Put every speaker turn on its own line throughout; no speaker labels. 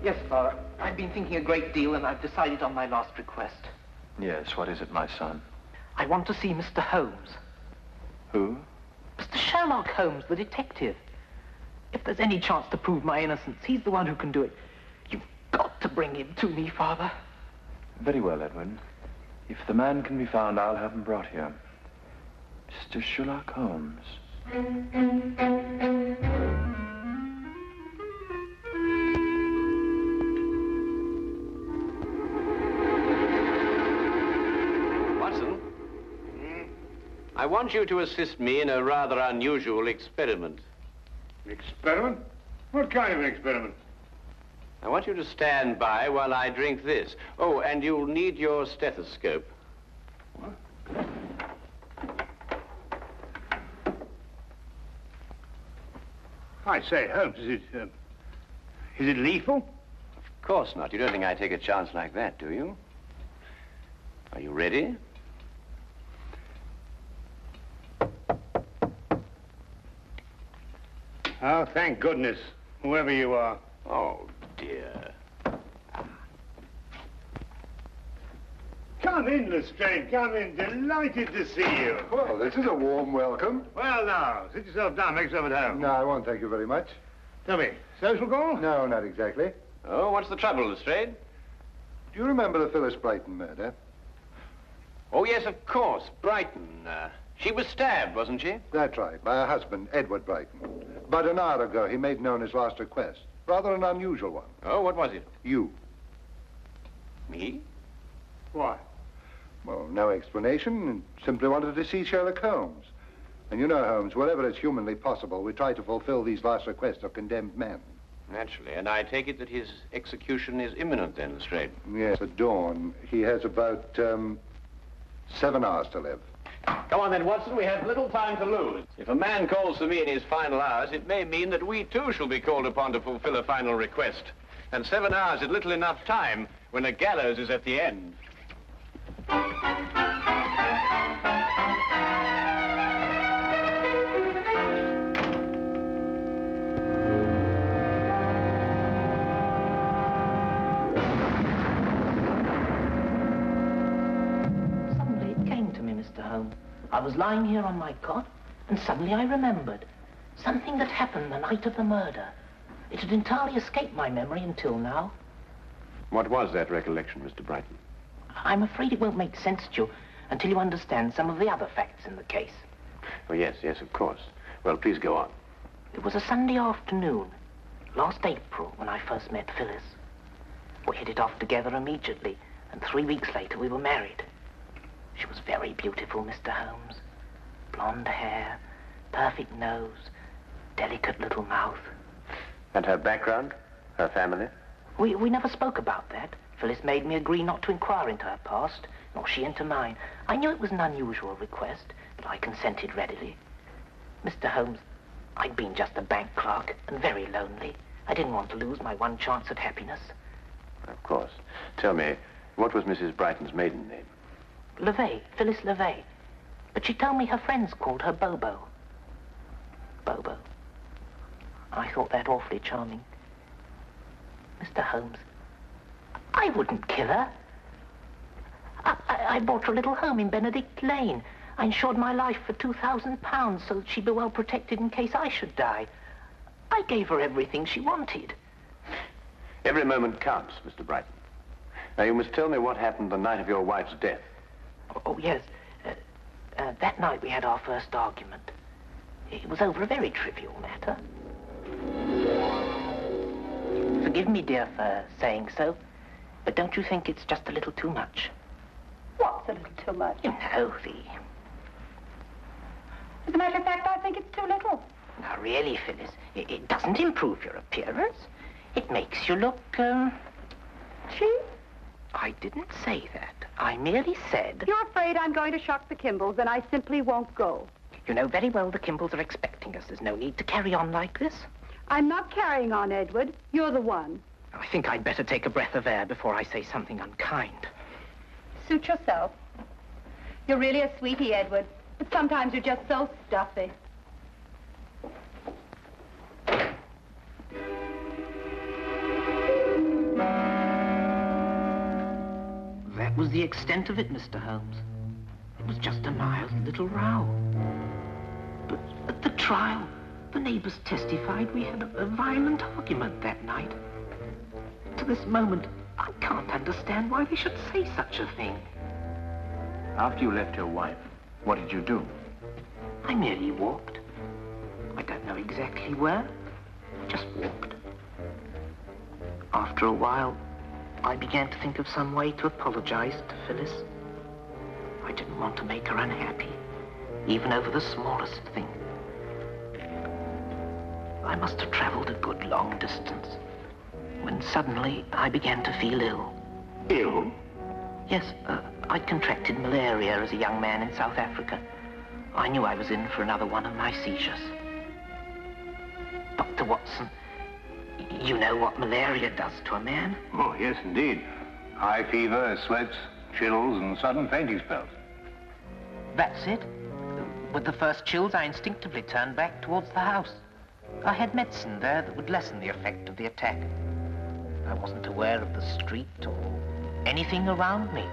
Yes, Father. I've been thinking a great deal, and I've decided on my last request.
Yes, what is it, my son?
I want to see Mr. Holmes.
Who?
Mr. Sherlock Holmes, the detective. If there's any chance to prove my innocence, he's the one who can do it. You've got to bring him to me, Father.
Very well, Edward. If the man can be found, I'll have him brought here. Mr. Sherlock Holmes.
Watson, I want you to assist me in a rather unusual experiment.
Experiment? What kind of an experiment?
I want you to stand by while I drink this. Oh, and you'll need your stethoscope.
What? I say, Holmes, is it lethal?
Of course not. You don't think I'd take a chance like that, do you? Are you ready?
Oh, thank goodness, whoever you are.
Oh, dear.
Come in, Lestrade, come in. Delighted to see you.
Well, this is a warm welcome.
Well, now, sit yourself down, make yourself at home.
No, I won't, thank you very much.
Tell me, social call?
No, not exactly.
Oh, what's the trouble, Lestrade?
Do you remember the Phyllis Brighton murder?
Oh, yes, of course. Brighton. She was stabbed, wasn't she?
That's right, by her husband, Edward Brighton. About an hour ago, he made known his last request. Rather an unusual one.
Oh, what was it?
You.
Me?
Why?
Well, no explanation. Simply wanted to see Sherlock Holmes. And you know, Holmes, wherever it's humanly possible, we try to fulfill these last requests of condemned men.
Naturally. And I take it that his execution is imminent then, Lestrade?
Yes, at dawn. He has about 7 hours to live.
Come on then, Watson. We have little time to lose. If a man calls for me in his final hours, it may mean that we too shall be called upon to fulfill a final request. And 7 hours is little enough time when a gallows is at the end.
Suddenly it came to me, Mr. Holmes. I was lying here on my cot, and suddenly I remembered something that happened the night of the murder. It had entirely escaped my memory until now.
What was that recollection, Mr. Brighton?
I'm afraid it won't make sense to you until you understand some of the other facts in the case.
Oh, yes, of course. Well, please go on.
It was a Sunday afternoon, last April, when I first met Phyllis. We hit it off together immediately, and 3 weeks later we were married. She was very beautiful, Mr. Holmes. Blonde hair, perfect nose, delicate little mouth.
And her background? Her family?
We never spoke about that. Phyllis made me agree not to inquire into her past, nor she into mine. I knew it was an unusual request, but I consented readily. Mr. Holmes, I'd been just a bank clerk and very lonely. I didn't want to lose my one chance at happiness.
Of course. Tell me, what was Mrs. Brighton's maiden name?
LeVay, Phyllis LeVay. But she told me her friends called her Bobo. Bobo. I thought that awfully charming. Mr. Holmes, I wouldn't kill her. I bought her a little home in Benedict Lane. I insured my life for £2,000 so that she'd be well protected in case I should die. I gave her everything she wanted.
Every moment counts, Mr. Brighton. Now, you must tell me what happened the night of your wife's death.
Oh, yes. That night we had our first argument. It was over a very trivial matter. Forgive me, dear, for saying so, but don't you think it's just a little too much?
What's a little too much?
You know,
As a matter of fact, I think it's too little.
Now, really, Phyllis, it doesn't improve your appearance. It makes you look,
Cheap?
I didn't say that. I merely said...
You're afraid I'm going to shock the Kimballs, and I simply won't go.
You know very well the Kimballs are expecting us. There's no need to carry on like this.
I'm not carrying on, Edward. You're the one.
I think I'd better take a breath of air before I say something unkind.
Suit yourself. You're really a sweetie, Edward, but sometimes you're just so stuffy.
was the extent of it, Mr. Holmes. It was just a mild little row. But at the trial, the neighbors testified we had a violent argument that night. To this moment, I can't understand why they should say such a thing.
After you left your wife, what did you do?
I merely walked. I don't know exactly where. I just walked. After a while, I began to think of some way to apologize to Phyllis. I didn't want to make her unhappy, even over the smallest thing. I must have traveled a good long distance when suddenly I began to feel ill.
Ill?
Yes, I'd contracted malaria as a young man in South Africa. I knew I was in for another one of my seizures. Dr. Watson, you know what malaria does to a man?
Oh, yes, indeed. High fever, sweats, chills, and sudden fainting spells.
That's it. With the first chills, I instinctively turned back towards the house. I had medicine there that would lessen the effect of the attack. I wasn't aware of the street or anything around me.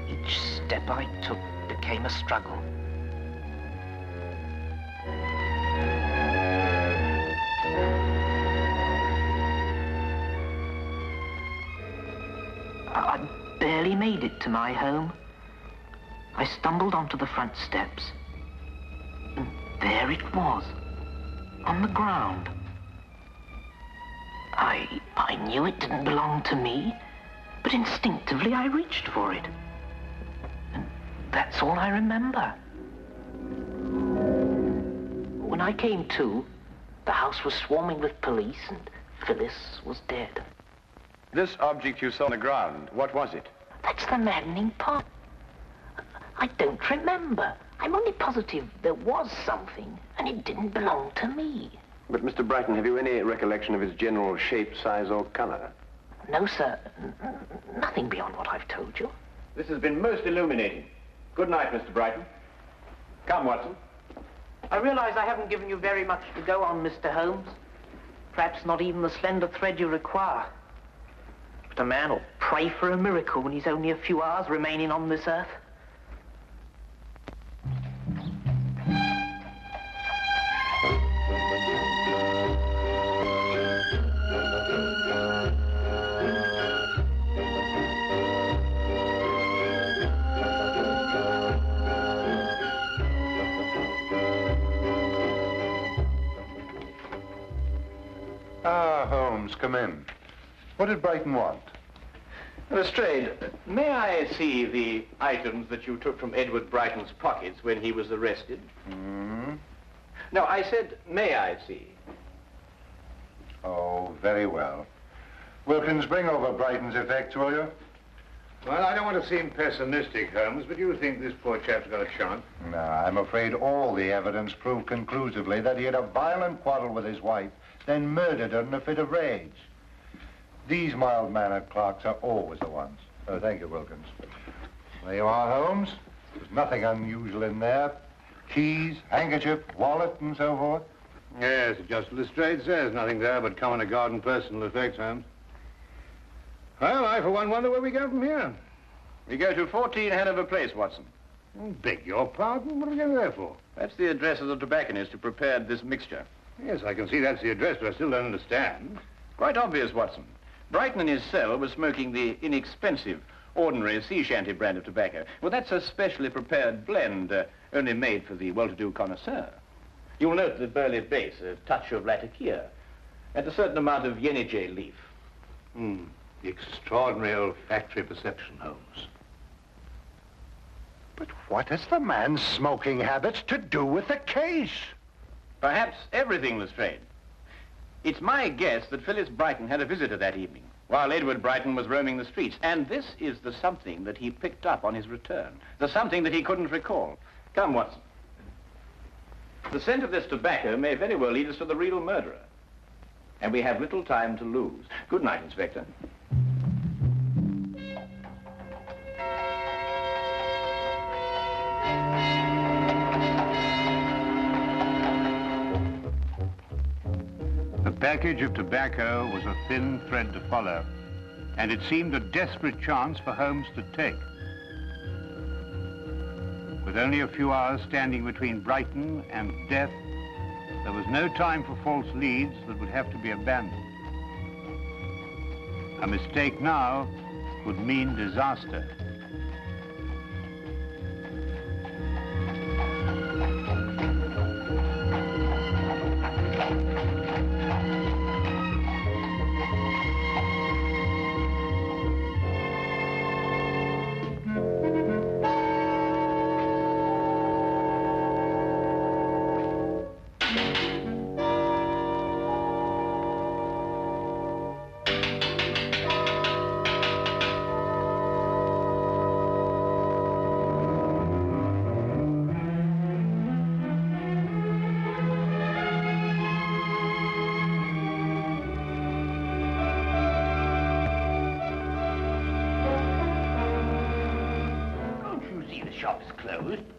Each step I took became a struggle. I barely made it to my home. I stumbled onto the front steps, and there it was, on the ground. I knew it didn't belong to me, but instinctively I reached for it. And that's all I remember. When I came to, the house was swarming with police and Phyllis was dead.
This object you saw on the ground, what was it?
That's the maddening part. I don't remember. I'm only positive there was something, and it didn't belong to me.
But, Mr. Brighton, have you any recollection of its general shape, size, or color?
No, sir. Nothing beyond what I've told you.
This has been most illuminating. Good night, Mr. Brighton. Come, Watson.
I realize I haven't given you very much to go on, Mr. Holmes. Perhaps not even the slender thread you require. But a man will pray for a miracle when he's only a few hours remaining on this earth.
Ah, Holmes, come in. What did Brighton want?
Lestrade, may I see the items that you took from Edward Brighton's pockets when he was arrested?
Hmm?
No, I said, may I see?
Oh, very well. Wilkins, bring over Brighton's effects, will you?
Well, I don't want to seem pessimistic, Holmes, but you think this poor chap's got a chance?
No, I'm afraid all the evidence proved conclusively that he had a violent quarrel with his wife, then murdered her in a fit of rage. These mild-mannered clerks are always the ones. Oh, thank you, Wilkins. There you are, Holmes. There's nothing unusual in there. Keys, handkerchief, wallet, and so forth.
Yes, just Lestrade says. Nothing there but common or garden personal effects, Holmes. Well, I, for one, wonder where we go from here.
We go to 14 Hanover Place, Watson.
Beg your pardon? What are we going there for?
That's the address of the tobacconist who prepared this mixture.
Yes, I can see that's the address, but I still don't understand.
Quite obvious, Watson. Brighton in his cell was smoking the inexpensive, ordinary sea shanty brand of tobacco. Well, that's a specially prepared blend, only made for the well-to-do connoisseur. You'll note the burley base, a touch of latakia, and a certain amount of yenijay leaf.
Extraordinary olfactory perception, Holmes.
But what has the man's smoking habits to do with the case?
Perhaps everything, Lestrade. It's my guess that Phyllis Brighton had a visitor that evening, while Edward Brighton was roaming the streets. And this is the something that he picked up on his return. The something that he couldn't recall. Come, Watson. The scent of this tobacco may very well lead us to the real murderer. And we have little time to lose. Good night, Inspector.
The package of tobacco was a thin thread to follow. and it seemed a desperate chance for Holmes to take. With only a few hours standing between Brighton and death, there was no time for false leads that would have to be abandoned. A mistake now would mean disaster.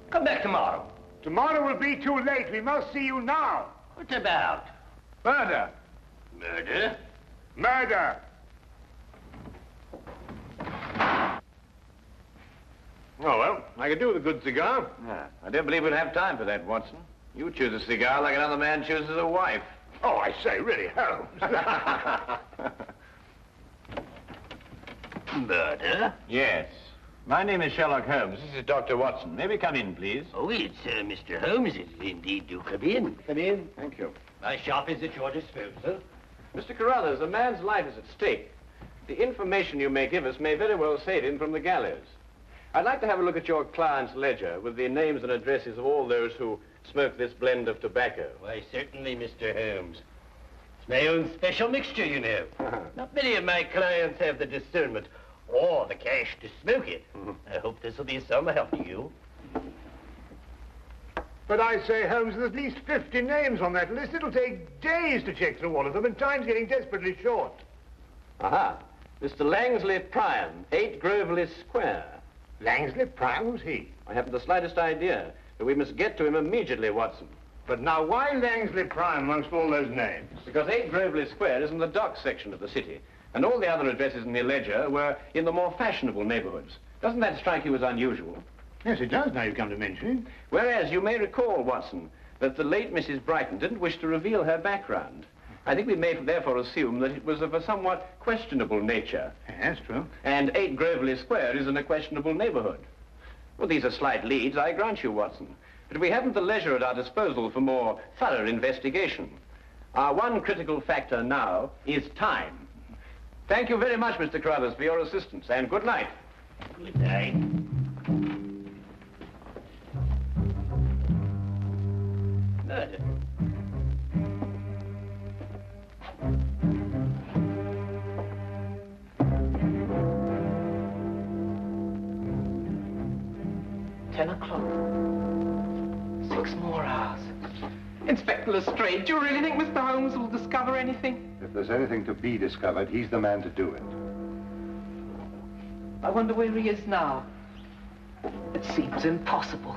Come back tomorrow.
Tomorrow will be too late. We must see you now.
What about?
Murder.
Murder?
Murder.
Oh, well, I could do with a good cigar. Yeah, I don't believe we'll have time for that, Watson. You choose a cigar like another man chooses a wife.
Oh, I say, really, Holmes.
Murder?
Yes. My name is Sherlock Holmes. This is Dr. Watson. May we come in, please?
Oh, it's Mr. Holmes. Indeed, do come in.
Come in. Thank you.
My shop is at your disposal.
Mr. Carruthers, a man's life is at stake. The information you may give us may very well save him from the gallows. I'd like to have a look at your client's ledger with the names and addresses of all those who smoke this blend of tobacco.
Why, certainly, Mr. Holmes. It's my own special mixture, you know. Not many of my clients have the discernment or the cash to smoke it. I hope this will be some help to you.
But I say, Holmes, there's at least 50 names on that list. It'll take days to check through all of them, and time's getting desperately short.
Aha. Mr. Langsley Prime, 8 Groveley Square.
Langsley Prime, who's he?
I haven't the slightest idea, but we must get to him immediately, Watson.
But now, why Langsley Prime amongst all those names?
Because 8 Groveley Square is in the docks section of the city, and all the other addresses in the ledger were in the more fashionable neighborhoods. Doesn't that strike you as unusual?
Yes, it does, now you come to mention it.
Whereas you may recall, Watson, that the late Mrs. Brighton didn't wish to reveal her background. I think we may therefore assume that it was of a somewhat questionable nature.
Yes, true.
And 8 Groveley Square is in a questionable neighborhood. Well, these are slight leads, I grant you, Watson. But we haven't the leisure at our disposal for more thorough investigation. Our one critical factor now is time. Thank you very much, Mr. Carruthers, for your assistance, and good night.
Good night. Murder.
$10. 6 more hours.
Inspector Lestrade, do you really think Mr. Holmes will discover anything?
If there's anything to be discovered, he's the man to do it.
I wonder where he is now. It seems impossible.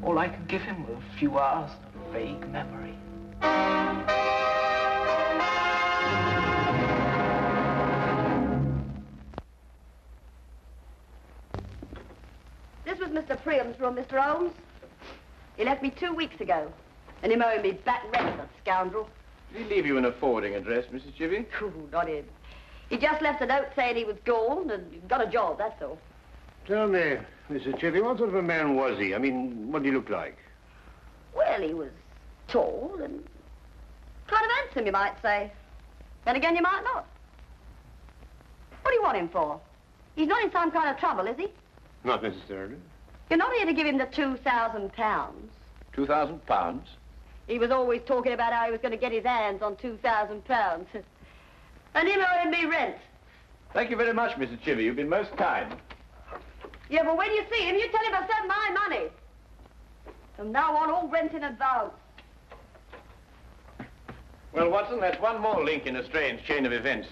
All I can give him were a few hours of vague memory.
This was Mr. Priam's room, Mr. Holmes. He left me 2 weeks ago. And him owing me back rent, that scoundrel.
Did he leave you in a forwarding address, Mrs. Chivy?
Ooh, not him. He just left a note saying he was gone and got a job, that's all.
Tell me, Mrs. Chivy, what sort of a man was he? I mean, what did he look like?
Well, he was tall and kind of handsome, you might say. Then again, you might not. What do you want him for? He's not in some kind of trouble, is he?
Not necessarily.
You're not here to give him the £2,000.
£2,000?
He was always talking about how he was going to get his hands on £2,000. And him owing me rent.
Thank you very much, Mrs. Chivy. You've been most kind.
Yeah, but when you see him, you tell him I sent my money. From now on, all rent in advance.
Well, Watson, that's one more link in a strange chain of events.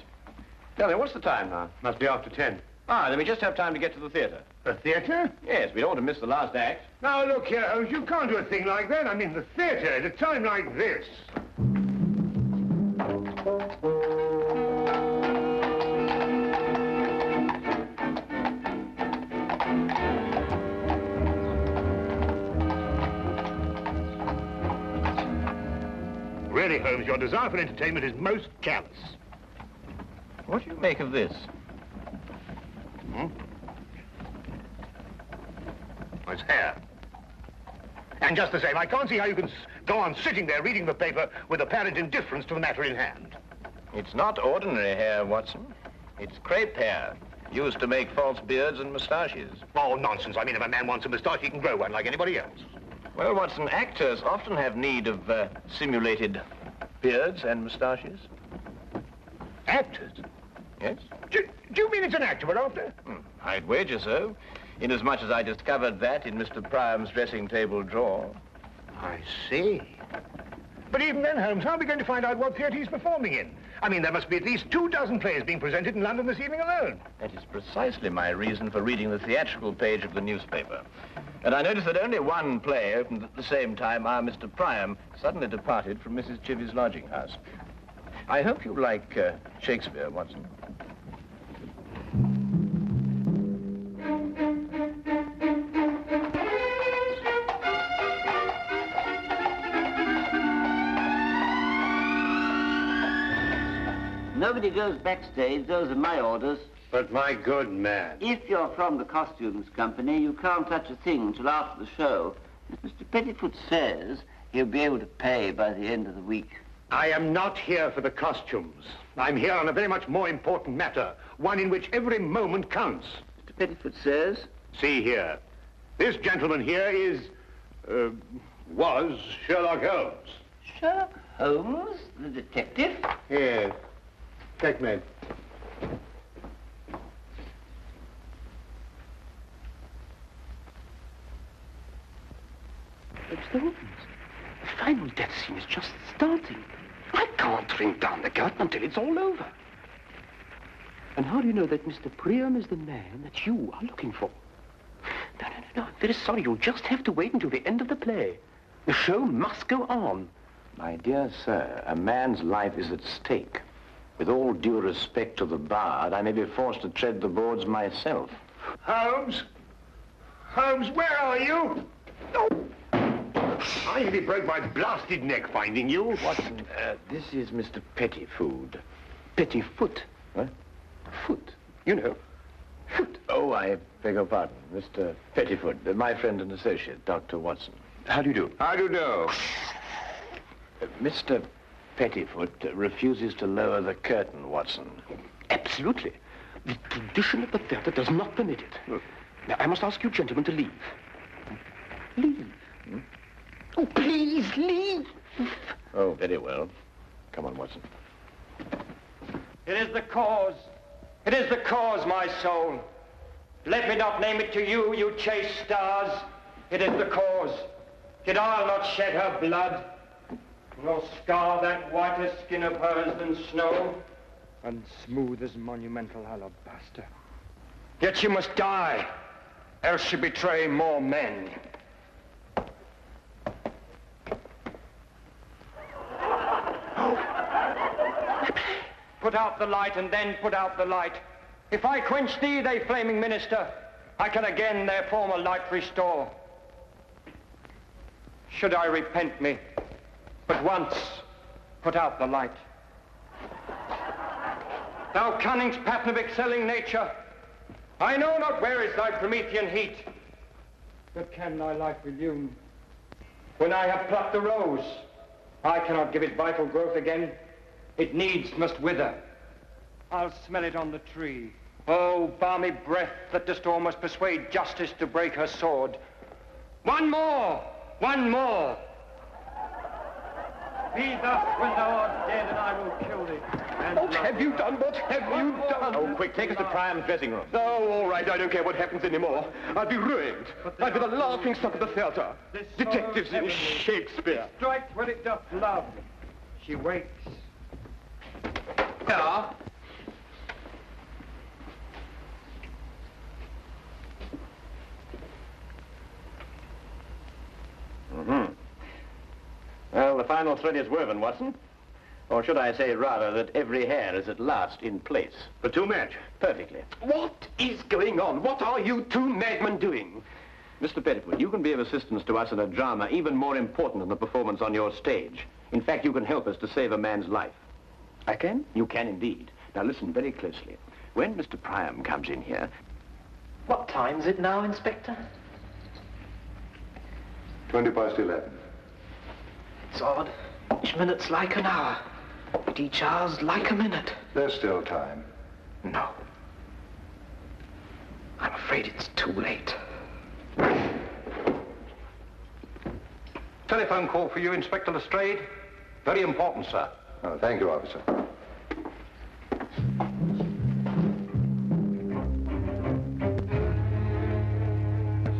Tell me, what's the time now?
Must be after 10.
Ah, then we just have time to get to the theater.
The theater?
Yes, we don't want to miss the last act.
Now, look here, Holmes, you can't do a thing like that. I mean, the theater at a time like this. say, Holmes, your desire for entertainment is most callous.
What do you make of this?
Oh, it's hair. And just the same, I can't see how you can go on sitting there reading the paper with apparent indifference to the matter in hand.
It's not ordinary hair, Watson. It's crepe hair, used to make false beards and moustaches.
Oh, nonsense. I mean, if a man wants a moustache, he can grow one like anybody else.
Well, Watson, actors often have need of simulated beards and moustaches.
Actors?
Yes?
Do you mean it's an actor we're after?
I'd wager so, inasmuch as I discovered that in Mr. Priam's dressing table drawer.
I see. But even then, Holmes, how are we going to find out what theatre he's performing in? I mean, there must be at least 24 plays being presented in London this evening alone.
That is precisely my reason for reading the theatrical page of the newspaper. And I noticed that only one play opened at the same time our Mr. Priam suddenly departed from Mrs. Chivy's lodging house. I hope you like Shakespeare, Watson.
Nobody goes backstage, those are my orders.
But my good man.
If you're from the costumes company, you can't touch a thing until after the show. As Mr. Pettifoot says, he'll be able to pay by the end of the week.
I am not here for the costumes. I'm here on a very much more important matter, one in which every moment counts.
Mr. Pettifoot says?
See here. This gentleman here was Sherlock Holmes.
Sherlock Holmes, the detective?
Yes. Checkmate.
Mr. Holmes, the final death scene is just starting. I can't ring down the curtain until it's all over. And how do you know that Mr. Priam is the man that you are looking for? No. I'm very sorry. You'll just have to wait until the end of the play. The show must go on.
My dear sir, a man's life is at stake. With all due respect to the bard, I may be forced to tread the boards myself.
Holmes? Holmes, where are you? Oh. I nearly broke my blasted neck finding you.
Watson, this is Mr. Pettifoot.
Pettifoot?
What?
Foot. You know. Foot.
Oh, I beg your pardon. Mr. Pettifoot, my friend and associate, Dr. Watson.
How do you do?
How do you do?
Mr. Pettifoot refuses to lower the curtain, Watson.
Absolutely. The tradition of the theatre does not permit it. Now, I must ask you gentlemen to leave. Leave. Oh, please, leave.
Oh, very well. Come on, Watson.
It is the cause. It is the cause, my soul. Let me not name it to you, you chaste stars. It is the cause. Yet I'll not shed her blood, nor scar that whiter skin of hers than snow,
and smooth as monumental alabaster.
Yet she must die, else she betray more men. Put out the light, and then put out the light. If I quench thee, they flaming minister, I can again their former light restore. Should I repent me, but once put out the light. Thou cunning's pattern of excelling nature, I know not where is thy Promethean heat, but can thy life illume? When I have plucked the rose, I cannot give it vital growth again. It needs must wither. I'll smell it on the tree. Oh, balmy breath that dost almost persuade justice to break her sword. One more! One more! Be thus when thou art dead, and I will kill thee.
What have you done? What have you done?
Oh, quick, take us to Priam's dressing room.
Oh, all right, I don't care what happens anymore. I'll be ruined. I'll be the laughing stock of the theatre. Detectives in Shakespeare.
Strikes when it doth love. She wakes.
Here.
Well, the final thread is woven, Watson. Or should I say, rather, that every hair is at last in place.
The two match.
Perfectly.
What is going on? What are you two madmen doing?
Mr. Pettifoot, you can be of assistance to us in a drama even more important than the performance on your stage. In fact, you can help us to save a man's life.
I can?
You can indeed. Now listen very closely. When Mr. Priam comes in here...
What time's it now, Inspector?
11:20.
It's odd. Each minute's like an hour, but each hour's like a minute.
There's still time.
No. I'm afraid it's too late.
Telephone call for you, Inspector Lestrade. Very important, sir.
Oh, thank you, officer.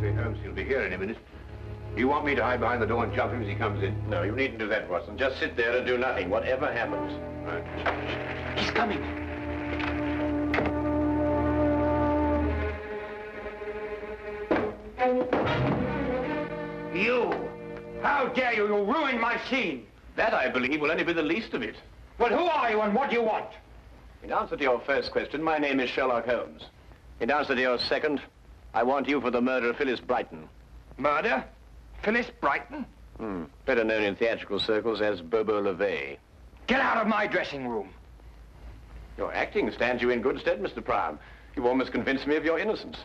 Say, Holmes, he'll be here in a minute. You want me to hide behind the door and jump him as he comes in?
No, you needn't do that, Watson. Just sit there and do nothing, whatever happens.
Right.
He's coming.
You! How dare you? You ruined my scene!
That, I believe, will only be the least of it.
Well, who are you and what do you want?
In answer to your first question, my name is Sherlock Holmes. In answer to your second, I want you for the murder of Phyllis Brighton.
Murder? Phyllis Brighton?
Better known in theatrical circles as Bobo LeVay.
Get out of my dressing room.
Your acting stands you in good stead, Mr. Priam. You almost convinced me of your innocence.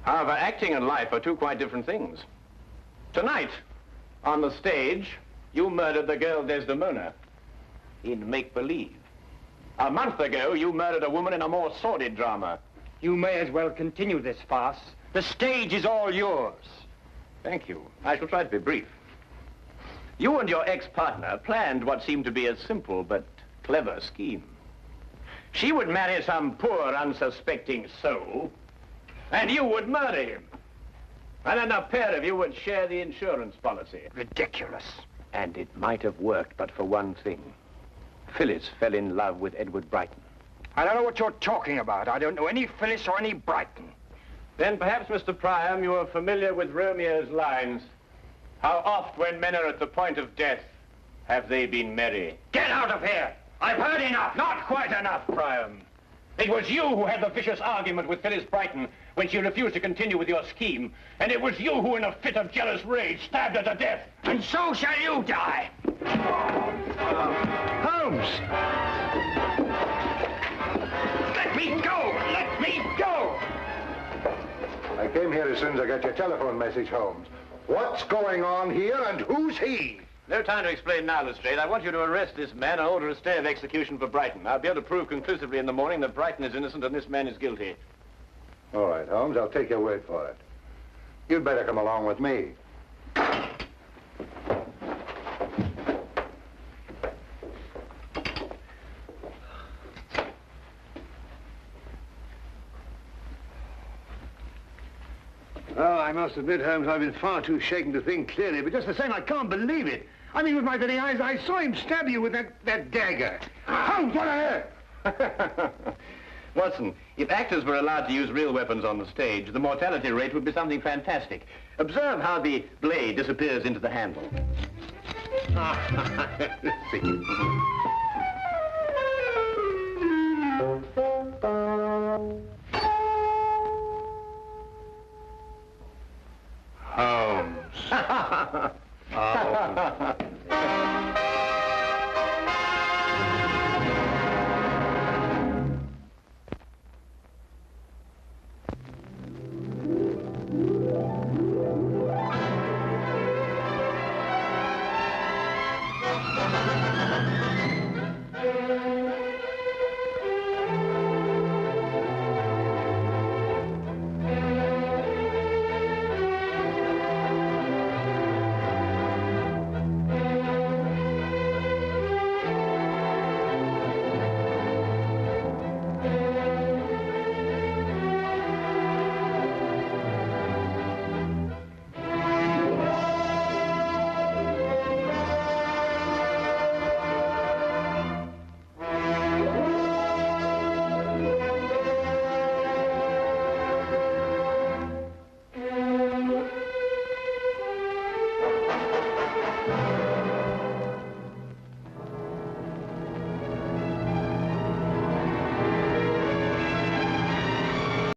However, acting and life are two quite different things. Tonight, on the stage, you murdered the girl Desdemona in make-believe. A month ago, you murdered a woman in a more sordid drama.
You may as well continue this farce. The stage is all yours.
Thank you. I shall try to be brief. You and your ex-partner planned what seemed to be a simple but clever scheme. She would marry some poor, unsuspecting soul, and you would murder him. And then the pair of you would share the insurance policy.
Ridiculous.
And it might have worked, but for one thing. Phyllis fell in love with Edward Brighton.
I don't know what you're talking about. I don't know any Phyllis or any Brighton.
Then perhaps, Mr. Priam, you are familiar with Romeo's lines. How oft, when men are at the point of death, have they been merry?
Get out of here! I've heard enough!
Not quite enough, Priam. It was you who had the vicious argument with Phyllis Brighton when she refused to continue with your scheme. And it was you who, in a fit of jealous rage, stabbed her to death.
And so shall you die!
Holmes!
Let me go! Let me go!
I came here as soon as I got your telephone message, Holmes. What's going on here and who's he?
No time to explain now, Lestrade. I want you to arrest this man and order a stay of execution for Brighton. I'll be able to prove conclusively in the morning that Brighton is innocent and this man is guilty.
All right, Holmes, I'll take your word for it. You'd better come along with me.
Oh, I must admit, Holmes, I've been far too shaken to think clearly, but just the same, I can't believe it. I mean, with my very eyes, I saw him stab you with that dagger. Holmes, what on earth?
Watson, if actors were allowed to use real weapons on the stage, the mortality rate would be something fantastic. Observe how the blade disappears into the handle.
See.
Holmes.
Oh.